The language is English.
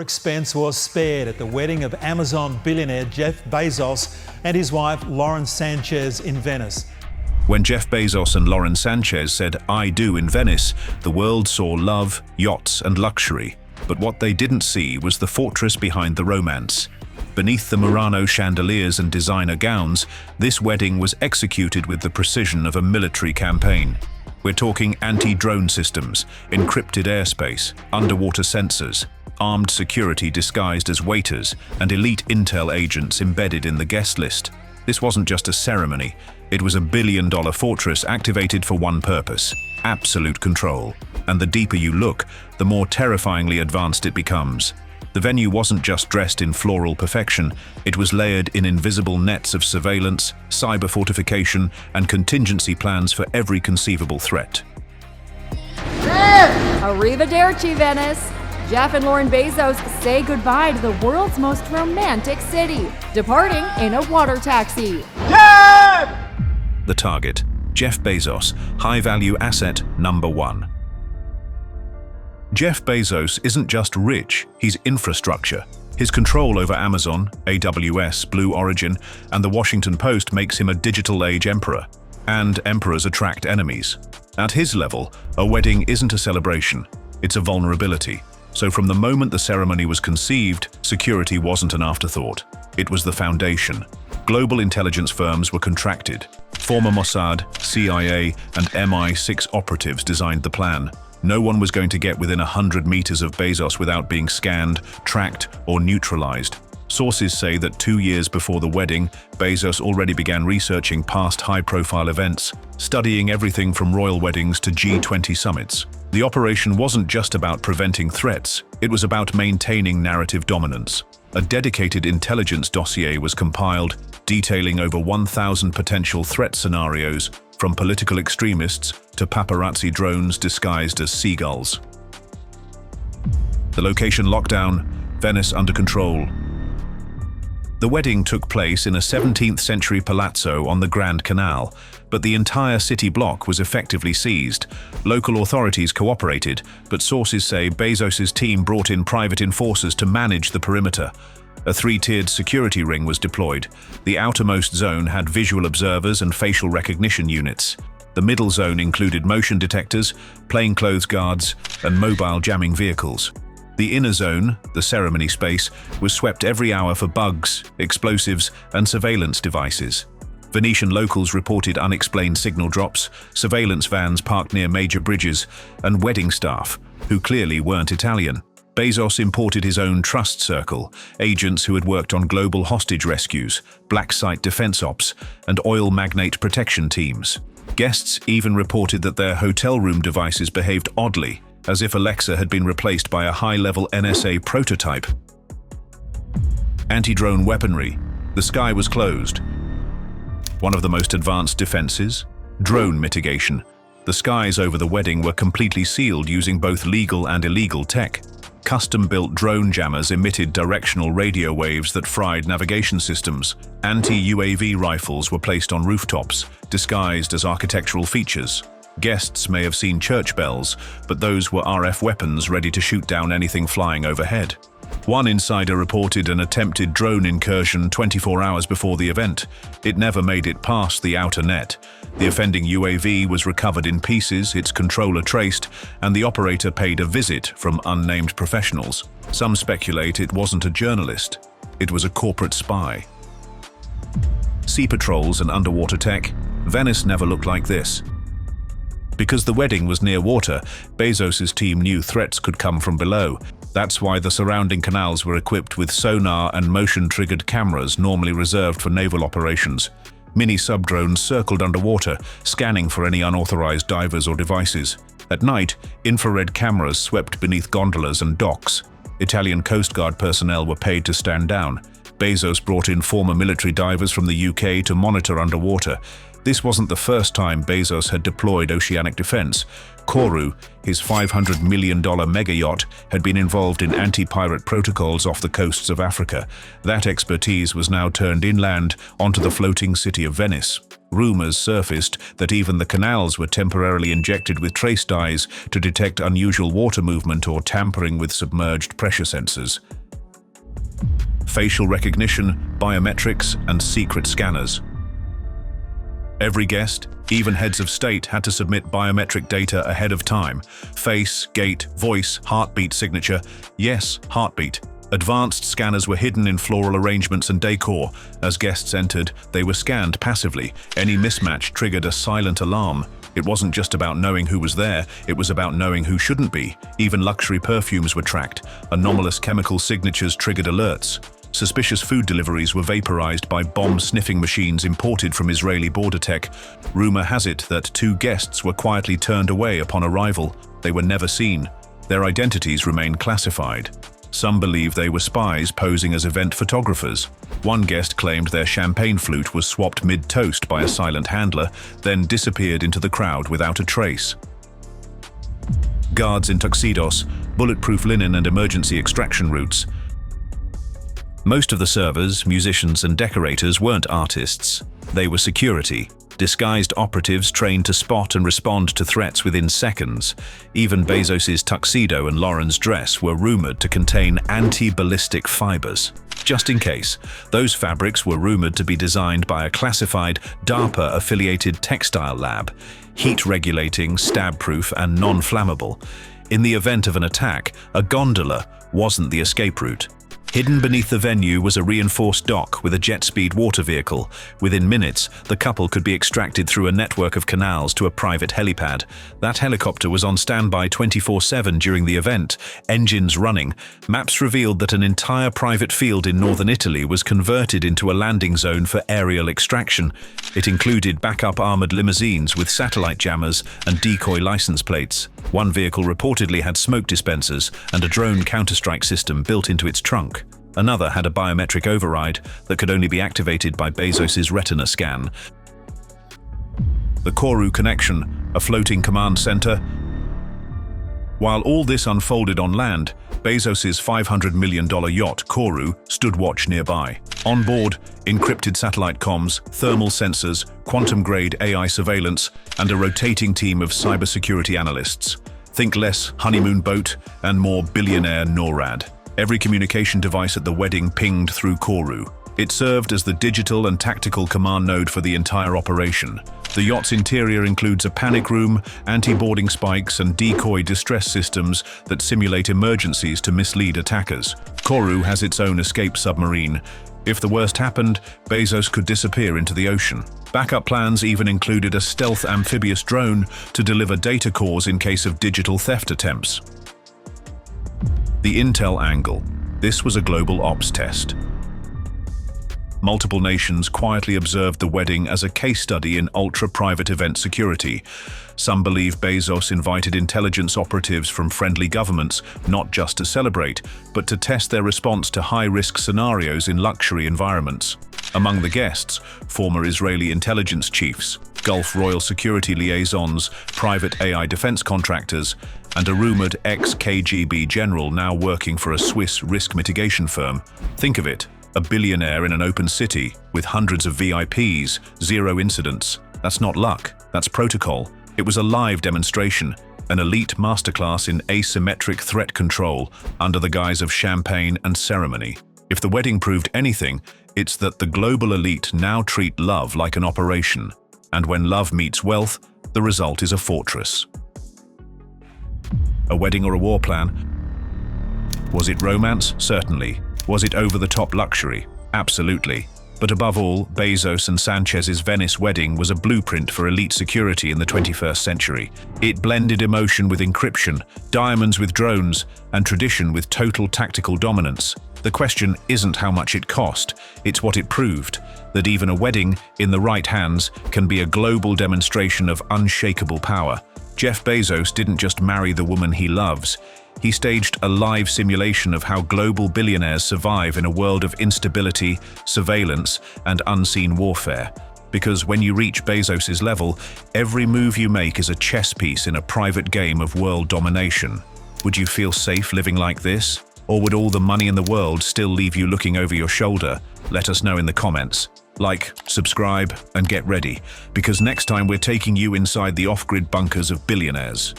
expense was spared at the wedding of Amazon billionaire Jeff Bezos and his wife Lauren Sanchez in Venice. When Jeff Bezos and Lauren Sanchez said "I do" in Venice, the world saw love, yachts, and luxury. But what they didn't see was the fortress behind the romance. Beneath the Murano chandeliers and designer gowns, this wedding was executed with the precision of a military campaign. We're talking anti-drone systems, encrypted airspace, underwater sensors, armed security disguised as waiters, and elite intel agents embedded in the guest list. This wasn't just a ceremony, it was a billion-dollar fortress activated for one purpose: absolute control. And the deeper you look, the more terrifyingly advanced it becomes. The venue wasn't just dressed in floral perfection, it was layered in invisible nets of surveillance, cyber fortification, and contingency plans for every conceivable threat. Arrivederci, Venice! Jeff and Lauren Bezos say goodbye to the world's most romantic city, departing in a water taxi. The target: Jeff Bezos, high-value asset number 1. Jeff Bezos isn't just rich, he's infrastructure. His control over Amazon, AWS, Blue Origin, and the Washington Post makes him a digital age emperor. And emperors attract enemies. At his level, a wedding isn't a celebration, it's a vulnerability. So from the moment the ceremony was conceived, security wasn't an afterthought. It was the foundation. Global intelligence firms were contracted. Former Mossad, CIA, and MI6 operatives designed the plan. No one was going to get within 100 meters of Bezos without being scanned, tracked, or neutralized. Sources say that 2 years before the wedding, Bezos already began researching past high-profile events, studying everything from royal weddings to G20 summits. The operation wasn't just about preventing threats, it was about maintaining narrative dominance. A dedicated intelligence dossier was compiled, detailing over 1,000 potential threat scenarios, from political extremists to paparazzi drones disguised as seagulls. The location lockdown, Venice under control. The wedding took place in a 17th century palazzo on the Grand Canal, but the entire city block was effectively seized. Local authorities cooperated, but sources say Bezos's team brought in private enforcers to manage the perimeter. A 3-tiered security ring was deployed. The outermost zone had visual observers and facial recognition units. The middle zone included motion detectors, plainclothes guards, and mobile jamming vehicles. The inner zone, the ceremony space, was swept every hour for bugs, explosives, and surveillance devices. Venetian locals reported unexplained signal drops, surveillance vans parked near major bridges, and wedding staff, who clearly weren't Italian. Bezos imported his own trust circle, agents who had worked on global hostage rescues, black site defense ops, and oil magnate protection teams. Guests even reported that their hotel room devices behaved oddly, as if Alexa had been replaced by a high-level NSA prototype. Anti-drone weaponry. The sky was closed. One of the most advanced defenses? Drone mitigation. The skies over the wedding were completely sealed using both legal and illegal tech. Custom-built drone jammers emitted directional radio waves that fried navigation systems. Anti-UAV rifles were placed on rooftops, disguised as architectural features. Guests may have seen church bells, but those were RF weapons ready to shoot down anything flying overhead. One insider reported an attempted drone incursion 24 hours before the event. It never made it past the outer net. The offending UAV was recovered in pieces, its controller traced, and the operator paid a visit from unnamed professionals. Some speculate it wasn't a journalist. It was a corporate spy. Sea patrols and underwater tech. Venice never looked like this. Because the wedding was near water, Bezos's team knew threats could come from below. That's why the surrounding canals were equipped with sonar and motion-triggered cameras normally reserved for naval operations. Mini sub-drones circled underwater, scanning for any unauthorized divers or devices. At night, infrared cameras swept beneath gondolas and docks. Italian Coast Guard personnel were paid to stand down. Bezos brought in former military divers from the UK to monitor underwater. This wasn't the first time Bezos had deployed oceanic defense. Koru, his $500 million mega yacht, had been involved in anti-pirate protocols off the coasts of Africa. That expertise was now turned inland onto the floating city of Venice. Rumors surfaced that even the canals were temporarily injected with trace dyes to detect unusual water movement or tampering with submerged pressure sensors. Facial recognition, biometrics, and secret scanners. Every guest, even heads of state, had to submit biometric data ahead of time. Face, gait, voice, heartbeat signature. Yes, heartbeat. Advanced scanners were hidden in floral arrangements and decor. As guests entered, they were scanned passively. Any mismatch triggered a silent alarm. It wasn't just about knowing who was there, it was about knowing who shouldn't be. Even luxury perfumes were tracked. Anomalous chemical signatures triggered alerts. Suspicious food deliveries were vaporized by bomb-sniffing machines imported from Israeli border tech. Rumor has it that 2 guests were quietly turned away upon arrival. They were never seen. Their identities remain classified. Some believe they were spies posing as event photographers. One guest claimed their champagne flute was swapped mid-toast by a silent handler, then disappeared into the crowd without a trace. Guards in tuxedos, bulletproof linen and emergency extraction routes. Most of the servers, musicians and decorators weren't artists. They were security, disguised operatives trained to spot and respond to threats within seconds. Even Bezos's tuxedo and Lauren's dress were rumored to contain anti-ballistic fibers. Just in case, those fabrics were rumored to be designed by a classified DARPA-affiliated textile lab, heat-regulating, stab-proof and non-flammable. In the event of an attack, a gondola wasn't the escape route. Hidden beneath the venue was a reinforced dock with a jet-speed water vehicle. Within minutes, the couple could be extracted through a network of canals to a private helipad. That helicopter was on standby 24/7 during the event, engines running. Maps revealed that an entire private field in northern Italy was converted into a landing zone for aerial extraction. It included backup armored limousines with satellite jammers and decoy license plates. One vehicle reportedly had smoke dispensers and a drone counter-strike system built into its trunk. Another had a biometric override that could only be activated by Bezos's retina scan. The Koru connection, a floating command center. While all this unfolded on land, Bezos's $500 million yacht Koru stood watch nearby. On board, encrypted satellite comms, thermal sensors, quantum-grade AI surveillance, and a rotating team of cybersecurity analysts. Think less honeymoon boat and more billionaire NORAD. Every communication device at the wedding pinged through Koru. It served as the digital and tactical command node for the entire operation. The yacht's interior includes a panic room, anti-boarding spikes, and decoy distress systems that simulate emergencies to mislead attackers. Koru has its own escape submarine. If the worst happened, Bezos could disappear into the ocean. Backup plans even included a stealth amphibious drone to deliver data cores in case of digital theft attempts. The intel angle. This was a global ops test. Multiple nations quietly observed the wedding as a case study in ultra-private event security. Some believe Bezos invited intelligence operatives from friendly governments not just to celebrate, but to test their response to high-risk scenarios in luxury environments. Among the guests, former Israeli intelligence chiefs, Gulf royal security liaisons, private AI defense contractors, and a rumored ex-KGB general now working for a Swiss risk mitigation firm. Think of it, a billionaire in an open city with hundreds of VIPs, 0 incidents. That's not luck, that's protocol. It was a live demonstration, an elite masterclass in asymmetric threat control under the guise of champagne and ceremony. If the wedding proved anything, it's that the global elite now treat love like an operation. And when love meets wealth, the result is a fortress. A wedding or a war plan? Was it romance? Certainly. Was it over-the-top luxury? Absolutely. But above all, Bezos and Sanchez's Venice wedding was a blueprint for elite security in the 21st century. It blended emotion with encryption, diamonds with drones, and tradition with total tactical dominance. The question isn't how much it cost, it's what it proved, that even a wedding, in the right hands, can be a global demonstration of unshakable power. Jeff Bezos didn't just marry the woman he loves. He staged a live simulation of how global billionaires survive in a world of instability, surveillance, and unseen warfare. Because when you reach Bezos's level, every move you make is a chess piece in a private game of world domination. Would you feel safe living like this? Or would all the money in the world still leave you looking over your shoulder? Let us know in the comments. Like, subscribe, and get ready, because next time we're taking you inside the off-grid bunkers of billionaires.